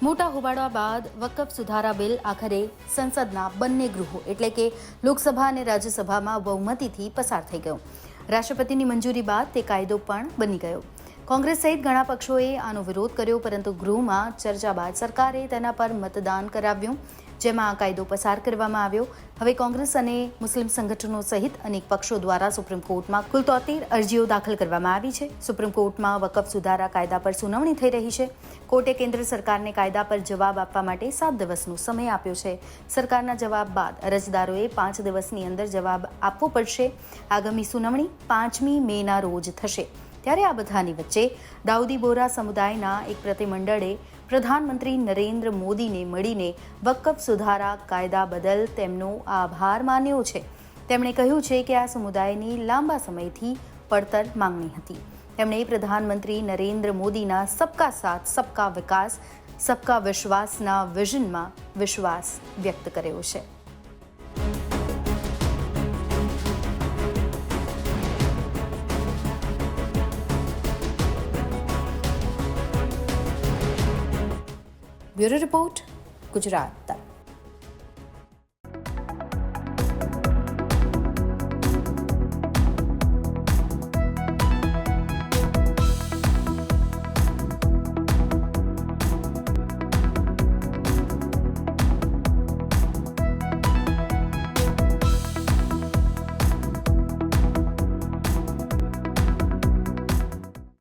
મોટા હોબાળા બાદ વકફ સુધારા બિલ આખરે સંસદના બંને ગૃહો એટલે કે લોકસભા અને રાજ્યસભામાં બહુમતીથી પસાર થઈ ગયો. રાષ્ટ્રપતિની મંજૂરી બાદ તે કાયદો પણ બની ગયો. કોંગ્રેસ સહિત ઘણા પક્ષોએ આનો વિરોધ કર્યો, પરંતુ ગૃહમાં ચર્ચા બાદ સરકારે તેના પર મતદાન કરાવ્યું, જેમાં આ કાયદો પસાર કરવામાં આવ્યો. હવે કોંગ્રેસ અને મુસ્લિમ સંગઠનો સહિત અનેક પક્ષો દ્વારા સુપ્રીમ કોર્ટમાં કુલ 73 અરજીઓ દાખલ કરવામાં આવી છે. સુપ્રીમ કોર્ટમાં વકફ સુધારા કાયદા પર સુનાવણી થઈ રહી છે. કોર્ટે કેન્દ્ર સરકારને કાયદા પર જવાબ આપવા માટે 7 દિવસનો સમય આપ્યો છે. સરકારના જવાબ બાદ અરજદારોએ 5 દિવસની અંદર જવાબ આપવો પડશે. આગામી સુનાવણી 5મી મેના રોજ થશે. ત્યારે આ બધાની વચ્ચે દાઉદી બોરા સમુદાયના એક પ્રતિમંડળે પ્રધાનમંત્રી નરેન્દ્ર મોદીને મળીને વકફ સુધારા કાયદા બદલ તેમનો આભાર માન્યો છે. તેમણે કહ્યું છે કે આ સમુદાયની લાંબા સમયથી પડતર માંગણી હતી. તેમણે પ્રધાનમંત્રી નરેન્દ્ર મોદીના સબકા સાથ સબકા વિકાસ સબકા વિશ્વાસના વિઝનમાં વિશ્વાસ વ્યક્ત કર્યો છે. બ્યુરો રિપોર્ટ, ગુજરાત તક.